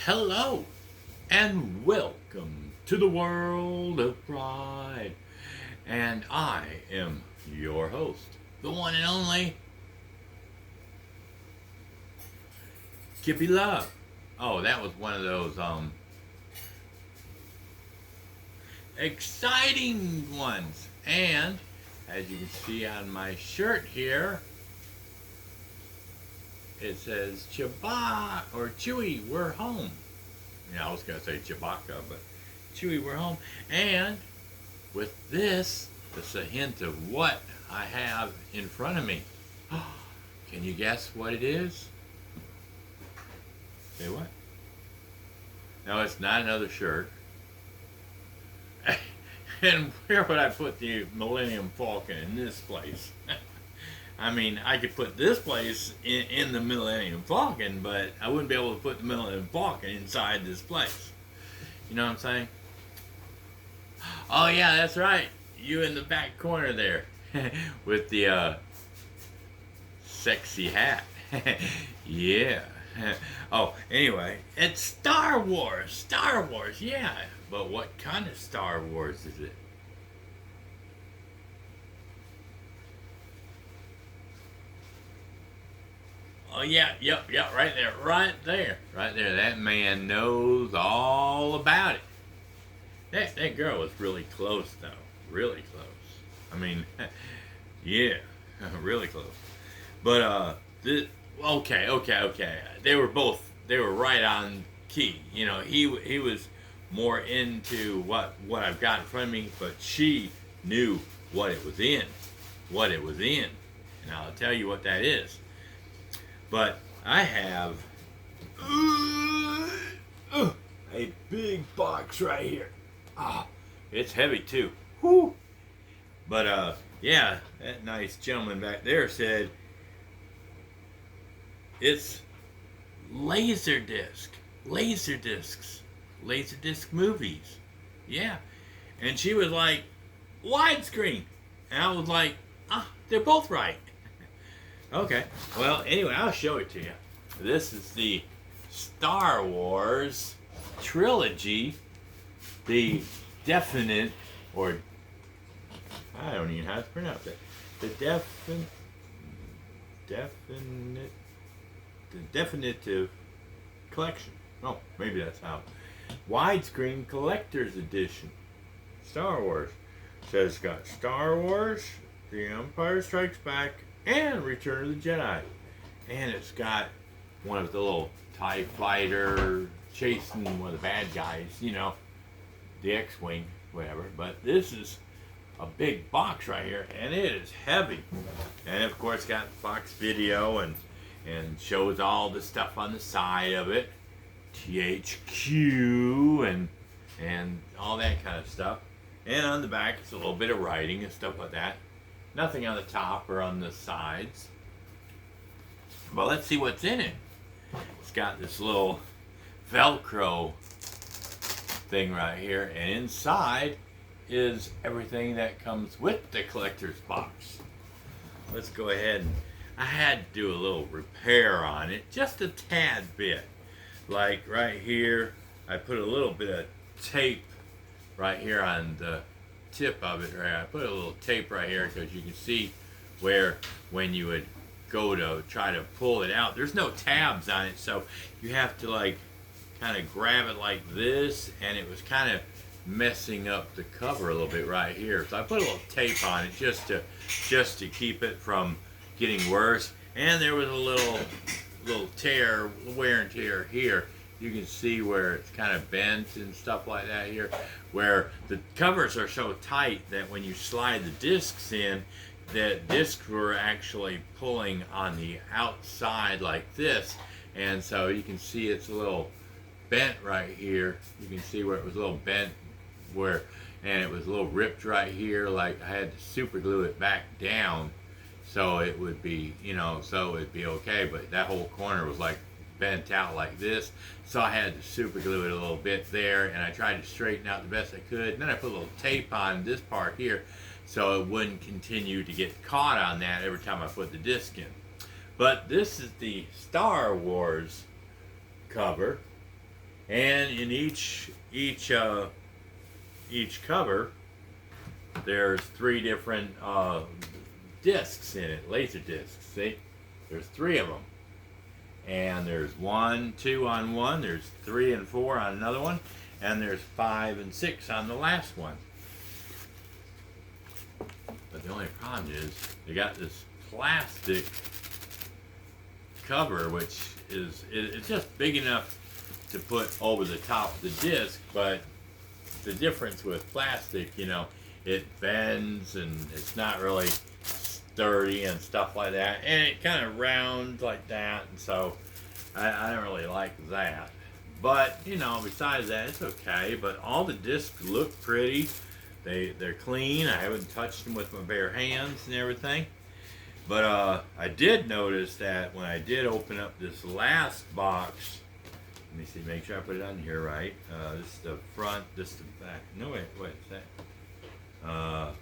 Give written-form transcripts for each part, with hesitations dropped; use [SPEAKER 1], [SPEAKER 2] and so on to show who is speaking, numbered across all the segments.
[SPEAKER 1] Hello and welcome to the world of pride. And I am your host, the one and only Kippy Love. Oh, that was one of those exciting ones. And as you can see on my shirt here, it says Chewbacca or Chewie, we're home. Yeah, I was gonna say Chewbacca, but Chewie, we're home. And with this, it's a hint of what I have in front of me. Can you guess what it is? Say what? No, it's not another shirt. And where would I put the Millennium Falcon in this place? I mean, I could put this place in the Millennium Falcon, but I wouldn't be able to put the Millennium Falcon inside this place. You know what I'm saying? Oh yeah, that's right. You in the back corner there with the sexy hat. Yeah. Oh, anyway, it's Star Wars. Star Wars, yeah. But what kind of Star Wars is it? Oh yeah, yep, right there, right there. That man knows all about it. That girl was really close though, really close. I mean, yeah, really close. But okay. They were right on key. You know, he was more into what I've got in front of me, but she knew what it was in, and I'll tell you what that is. But I have a big box right here. Ah, it's heavy too. Whoo! But yeah, that nice gentleman back there said it's Laserdisc, Laserdisc movies. Yeah, and she was like widescreen, and I was like, they're both right. Okay. Well, anyway, I'll show it to you. This is the Star Wars trilogy, the definite, or I don't even know how to pronounce it. The definitive collection. Oh, maybe that's how. Widescreen collector's edition. Star Wars. So it's got Star Wars, The Empire Strikes Back, and Return of the Jedi. And it's got one of the little TIE fighter chasing one of the bad guys, you know, the X-Wing, whatever. But this is a big box right here, and it is heavy. And of course got Fox Video and shows all the stuff on the side of it. THQ and all that kind of stuff. And on the back it's a little bit of writing and stuff like that. Nothing on the top or on the sides. But let's see what's in it. It's got this little Velcro thing right here. And inside is everything that comes with the collector's box. Let's go ahead and I had to do a little repair on it. Just a tad bit. Like right here, I put a little bit of tape right here on the tip of it. Right, I put a little tape right here because you can see where when you would go to try to pull it out, there's no tabs on it, so you have to like kind of grab it like this, and it was kind of messing up the cover a little bit right here. So I put a little tape on it just to keep it from getting worse. And there was a little tear, wear and tear here. You can see where it's kind of bent and stuff like that here, where the covers are so tight that when you slide the discs in, the discs were actually pulling on the outside like this, and so you can see it's a little bent right here. You can see where it was a little bent, and it was a little ripped right here, like I had to super glue it back down so it would be, so it'd be okay, but that whole corner was like bent out like this, so I had to super glue it a little bit there, and I tried to straighten out the best I could, and then I put a little tape on this part here so it wouldn't continue to get caught on that every time I put the disc in. But this is the Star Wars cover, And in each cover, there's 3 different discs in it, laser discs. See, there's 3 of them, and there's 1, 2 on one. There's 3 and 4 on another one, and there's 5 and 6 on the last one. But the only problem is they got this plastic cover, which it's just big enough to put over the top of the disc, but the difference with plastic, you know, it bends and it's not really sturdy and stuff like that, and it kind of rounds like that, and so I don't really like that. But you know, besides that, it's okay. But all the discs look pretty. They're clean. I haven't touched them with my bare hands and everything. But I did notice that when I did open up this last box, let me see, make sure I put it on here right. This is the front, this is the back. No, wait, is that?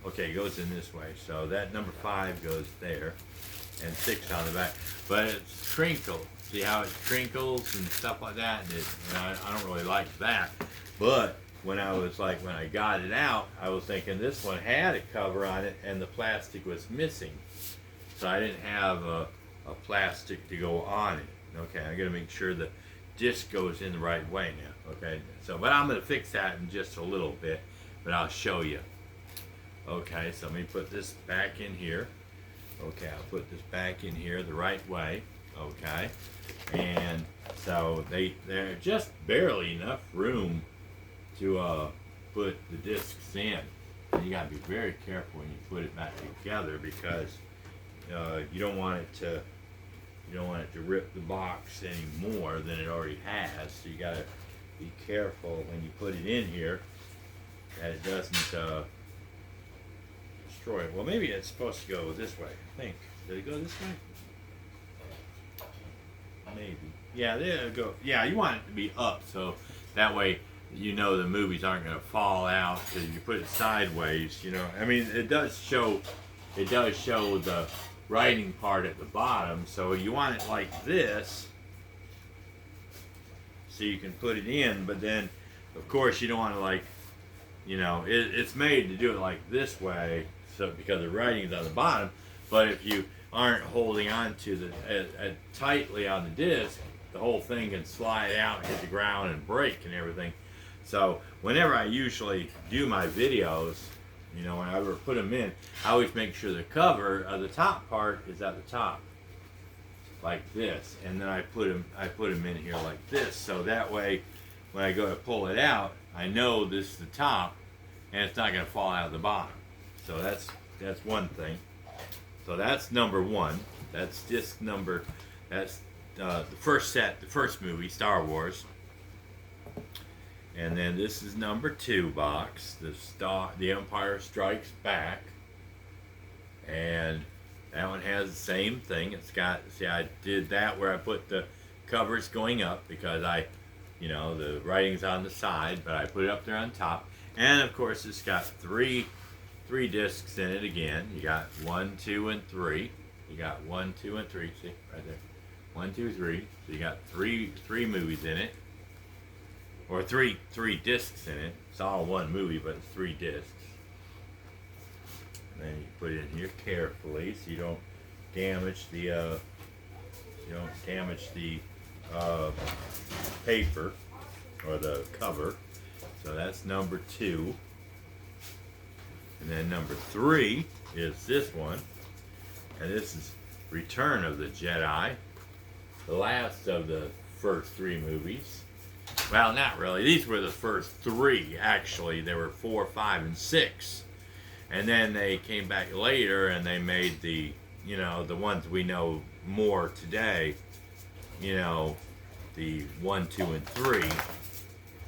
[SPEAKER 1] Okay, it goes in this way. So that number 5 goes there, and 6 on the back. But it's crinkled. See how it crinkles and stuff like that? And I don't really like that. But when I got it out, I was thinking this one had a cover on it, and the plastic was missing. So I didn't have a plastic to go on it. Okay, I gotta make sure the disc goes in the right way now. Okay, so but I'm gonna fix that in just a little bit, but I'll show you. Okay, so let me put this back in here. Okay, I'll put this back in here the right way. Okay, and so they're just barely enough room to put the discs in. And you gotta be very careful when you put it back together, because you don't want it to rip the box any more than it already has. So you gotta be careful when you put it in here that it doesn't destroy it. Well, maybe it's supposed to go this way. I think. Did it go this way? Maybe. Yeah, there it go. Yeah, you want it to be up, so that way you know the movies aren't going to fall out. Because if you put it sideways, you know. I mean, it does show the writing part at the bottom, so you want it like this, so you can put it in. But then, of course, you don't want to, like, you know, it's made to do it like this way, so because the writing's on the bottom. But if you aren't holding on to the tightly on the disc, the whole thing can slide out, hit the ground, and break and everything. So whenever I usually do my videos, you know, when I ever put them in, I always make sure the cover of the top part is at the top, like this, and then I put them in here like this, so that way when I go to pull it out, I know this is the top, and it's not going to fall out of the bottom. So that's one thing. So that's number 1. That's disc number. That's the first set, the first movie, Star Wars. And then this is number 2 box, The Empire Strikes Back. And that one has the same thing. It's got, see, I did that where I put the covers going up because you know, the writing's on the side, but I put it up there on top. And of course, it's got three discs in it again. You got 1, 2, and 3. You got 1, 2, and 3. See, right there. 1, 2, 3. So you got three movies in it. Or three discs in it. It's all one movie, but it's 3 discs. And then you put it in here carefully so you don't damage the paper or the cover. So that's number 2. And then number 3 is this one. And this is Return of the Jedi. The last of the first 3 movies. Well, not really. These were the first 3, actually. There were 4, 5, and 6. And then they came back later and they made the, you know, the ones we know more today. You know, the 1, 2, and 3.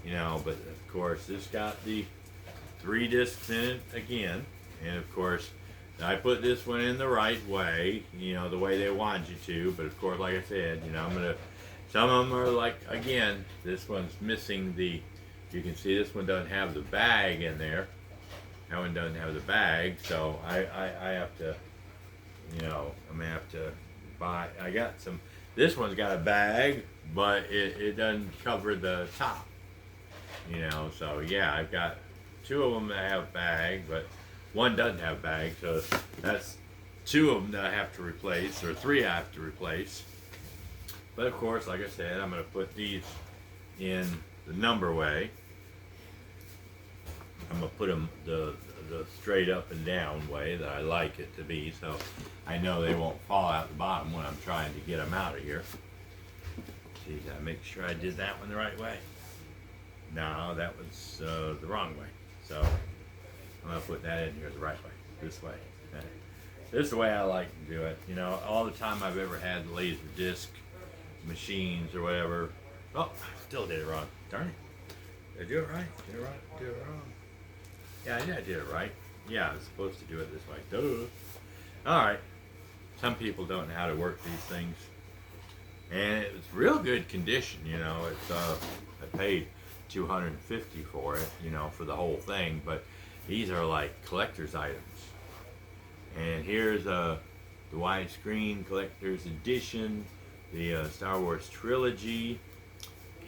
[SPEAKER 1] You know, but of course this got the 3 discs in it again. And of course, I put this one in the right way, you know, the way they wanted you to. But of course, like I said, you know, some of them are like, again, this one's missing the, you can see this one doesn't have the bag in there. That one doesn't have the bag, so I have to, you know, I'm going to have to buy, I got some, this one's got a bag, but it doesn't cover the top. You know, so yeah, I've got two of them that have bag, but one doesn't have bag, so that's two of them that I have to replace, or three I have to replace. But of course, like I said, I'm going to put these in the number way. I'm going to put them the straight up and down way that I like it to be, so I know they won't fall out the bottom when I'm trying to get them out of here. See, I make sure I did that one the right way. No, that was the wrong way. So I'm going to put that in here the right way, this way. Okay. This is the way I like to do it. You know, all the time I've ever had laser disc machines or whatever. Oh, I still did it wrong. Darn it. Did I do it right? Did it right? Did it wrong? Yeah, I did it right. Yeah, I was supposed to do it this way. Duh. Alright. Some people don't know how to work these things. And it's real good condition, you know. It's I paid $250 for it, you know, for the whole thing, but these are like collector's items. And here's the widescreen collector's edition, the Star Wars trilogy,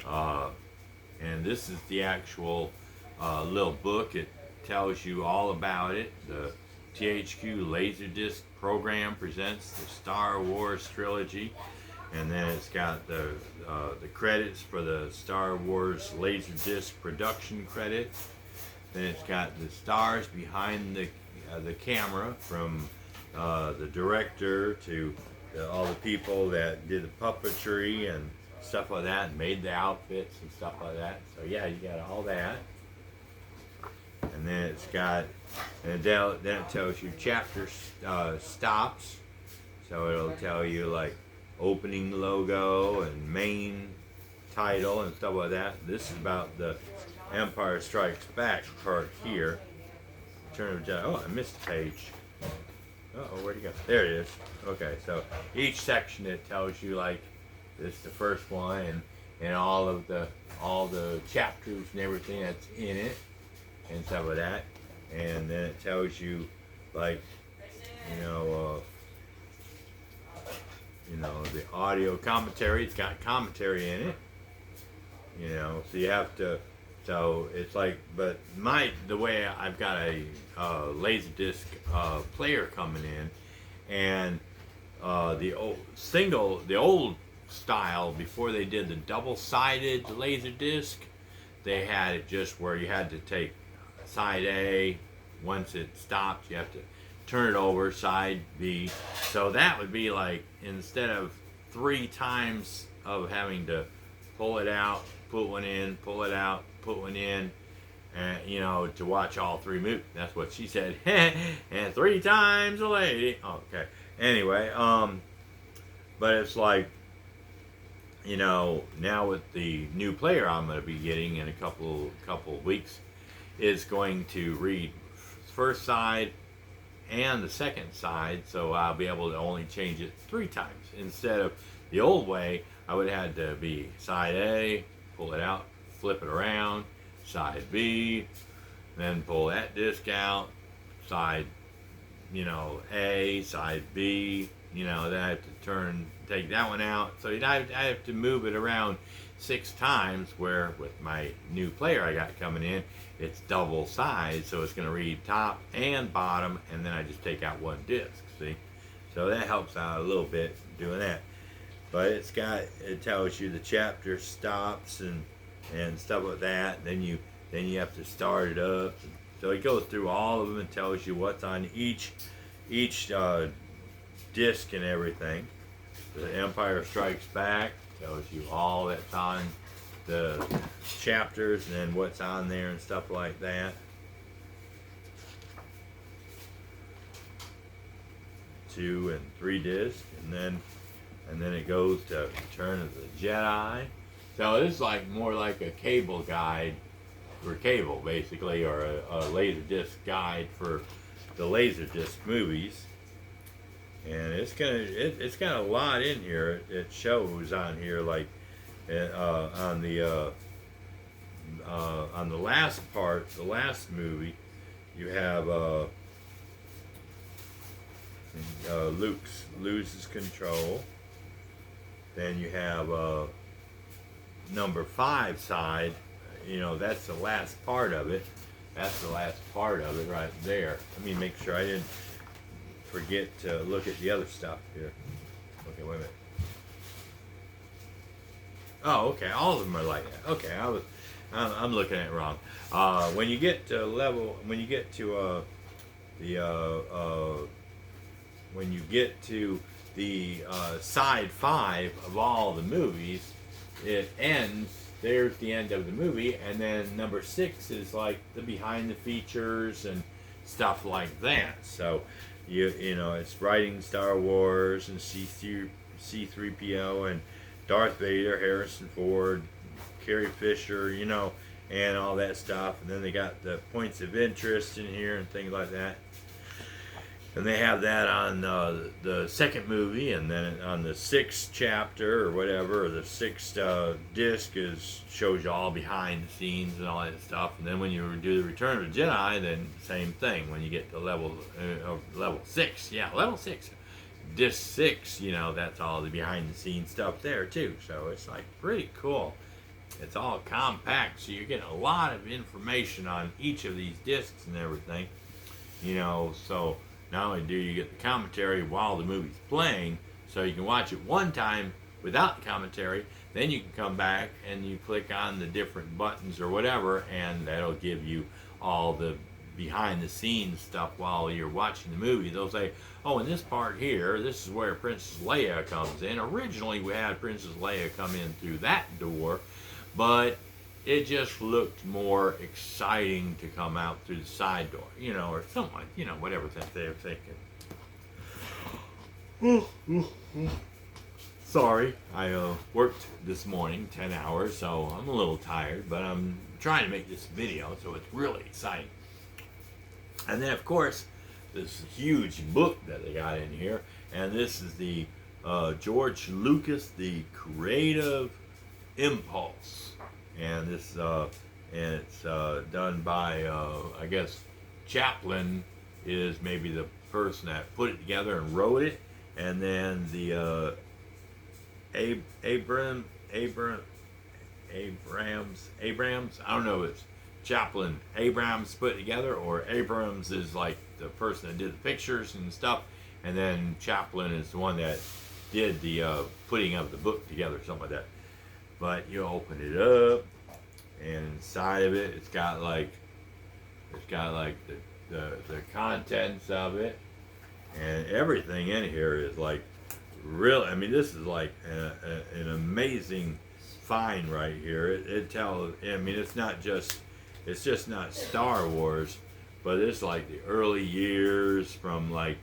[SPEAKER 1] and this is the actual little book. It tells you all about it. The THQ Laserdisc program presents the Star Wars trilogy, and then it's got the credits for the Star Wars Laserdisc production credit. Then it's got the stars behind the camera, from the director to all the people that did the puppetry and stuff like that, and made the outfits and stuff like that. So yeah, you got all that. And then it's got, and then it tells you chapter stops. So it'll tell you like opening logo and main title and stuff like that. This is about the Empire Strikes Back part here. Turn it. Oh, I missed a page. Uh-oh, where'd it go? There it is. Okay, so each section it tells you like this is the first one, and all the chapters and everything that's in it and stuff like that. And then it tells you like the audio commentary. It's got commentary in it. You know, so you have to. So it's like, but the way I've got a Laserdisc player coming in, and the old style, before they did the double-sided Laserdisc, they had it just where you had to take side A. Once it stopped, you have to turn it over, side B. So that would be like, instead of 3 times of having to pull it out, put one in, pull it out, put one in, and to watch all 3 movies. That's what she said. And 3 times a lady. Okay. Anyway, but it's like, now with the new player I'm going to be getting in a couple of weeks, it's going to read first side and the second side, so I'll be able to only change it 3 times instead of the old way. I would have had to be side A, pull it out, flip it around, side B, then pull that disc out, side, A, side B, then I have to take that one out. So I have to move it around 6 times, where with my new player I got coming in, it's double size, so it's going to read top and bottom, and then I just take out 1 disc, see? So that helps out a little bit doing that. But it tells you the chapter stops and stuff like that. Then you have to start it up. So it goes through all of them and tells you what's on each disc and everything. The Empire Strikes Back tells you all that's on the chapters and then what's on there and stuff like that. 2 and 3 discs, and then it goes to Return of the Jedi. So this is like more like a cable guide for cable, basically, or a Laserdisc guide for the Laserdisc movies. And it's got a lot in here. It shows on here, like on the last part, the last movie, you have Luke loses control. Then you have number 5 side, that's the last part of it. That's the last part of it right there. Let me make sure I didn't forget to look at the other stuff here. Okay, wait a minute. Oh, okay. All of them are like that. Okay, I'm looking at it wrong. When you get to when you get to the side 5 of all the movies, it ends. There's the end of the movie, and then number 6 is like the behind the features and stuff like that. So, it's writing Star Wars and C3PO and Darth Vader, Harrison Ford, Carrie Fisher, and all that stuff. And then they got the points of interest in here and things like that. And they have that on the second movie, and then on the 6th chapter or whatever, or the 6th disc shows you all behind the scenes and all that stuff. And then when you do the Return of the Jedi, then same thing. When you get to level 6, level 6, disc 6, that's all the behind the scenes stuff there too. So it's like pretty cool. It's all compact, so you're getting a lot of information on each of these discs and everything. So. Not only do you get the commentary while the movie's playing, so you can watch it one time without the commentary, then you can come back and you click on the different buttons or whatever, and that'll give you all the behind the scenes stuff while you're watching the movie. They'll say, oh, in this part here, this is where Princess Leia comes in. Originally, we had Princess Leia come in through that door, but it just looked more exciting to come out through the side door, or something like, whatever that they were thinking. Sorry, I worked this morning 10 hours, so I'm a little tired, but I'm trying to make this video, so it's really exciting. And then, of course, this huge book that they got in here, and this is the George Lucas, the Creative Impulse. And this it's done by I guess Chaplin is maybe the person that put it together and wrote it, and then the Abrams, I don't know if it's Chaplin Abrams put it together, or Abrams is like the person that did the pictures and stuff, and then Chaplin is the one that did the putting of the book together, something like that. But you open it up, and inside of it, it's got like the contents of it, and everything in here is like real. I mean, this is like an amazing find right here. It tells. I mean, it's just not Star Wars, but it's like the early years from like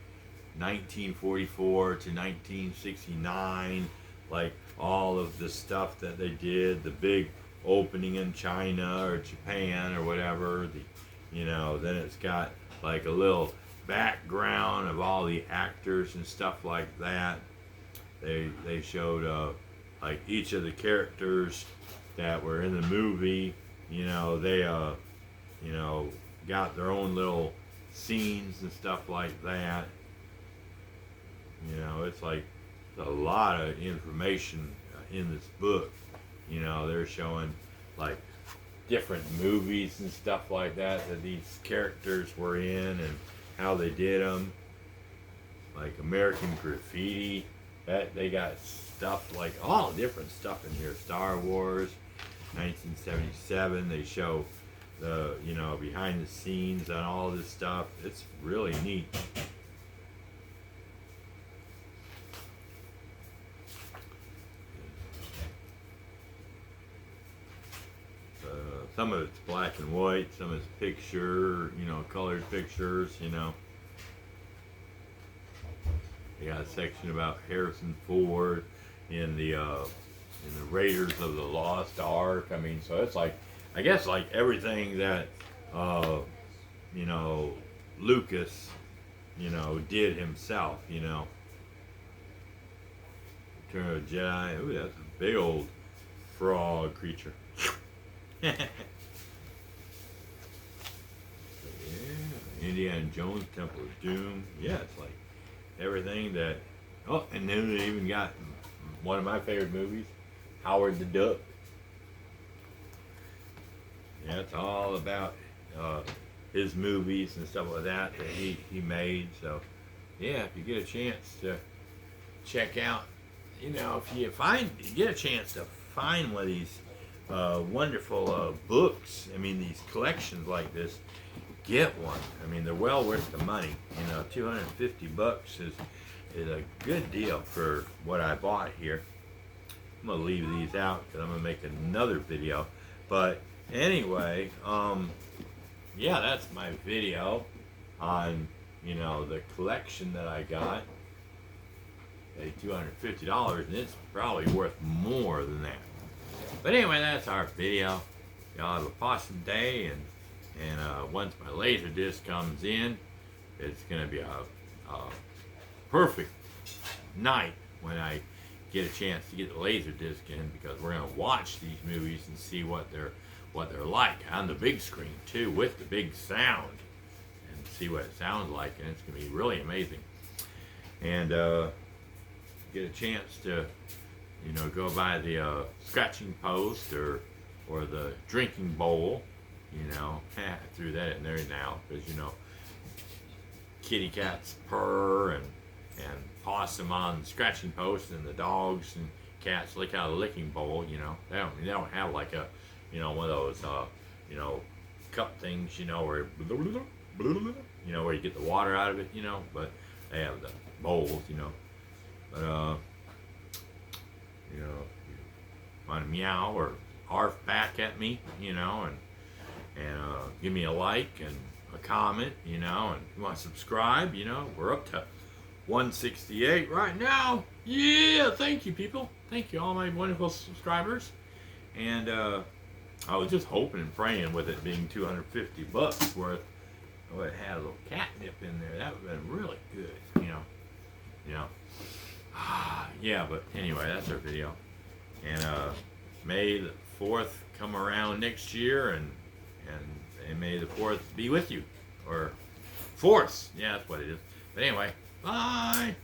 [SPEAKER 1] 1944 to 1969, like all of the stuff that they did, the big opening in China or Japan or whatever, then it's got like a little background of all the actors and stuff like that. They showed like each of the characters that were in the movie, they got their own little scenes and stuff like that. It's like a lot of information in this book. They're showing like different movies and stuff like that these characters were in and how they did them. Like American Graffiti, that they got stuff like all different stuff in here. Star Wars, 1977. They show the behind the scenes on all this stuff. It's really neat. Some of it's black and white, some of it's picture, colored pictures, They got a section about Harrison Ford in the Raiders of the Lost Ark. I mean, so it's like, I guess like everything that, Lucas, did himself, Return of the Jedi. Ooh, that's a big old frog creature. Yeah, Indiana Jones, Temple of Doom. Yeah, it's like everything that. Oh, and then they even got one of my favorite movies, Howard the Duck. Yeah, it's all about his movies and stuff like that he made. So yeah, if you get a chance to check out, if you get a chance to find one of these wonderful books, I mean these collections like this, get one. I mean they're well worth the money. $250 is a good deal for what I bought here. I'm gonna leave these out because I'm gonna make another video. But anyway, yeah, that's my video on the collection that I got. Paid $250, and it's probably worth more than that. But anyway, that's our video. Y'all have a awesome day, and once my laser disc comes in, it's gonna be a perfect night when I get a chance to get the laser disc in, because we're gonna watch these movies and see what they're like on the big screen too, with the big sound, and see what it sounds like, and it's gonna be really amazing. And get a chance to go by the scratching post or the drinking bowl, I threw that in there now because kitty cats purr and possum on the scratching post, and the dogs and cats lick out of the licking bowl. They don't have like a one of those cup things, where where you get the water out of it, but they have the bowls, but you want to meow or arf back at me, and give me a like and a comment, and you want to subscribe, we're up to 168 right now. Yeah, thank you, people. Thank you, all my wonderful subscribers. And I was just hoping and praying, with it being $250 worth, it had a little catnip in there. That would have been really good, yeah, but anyway, that's our video. And May the 4th come around next year, and may the 4th be with you, or 4th. Yeah, that's what it is. But anyway, bye.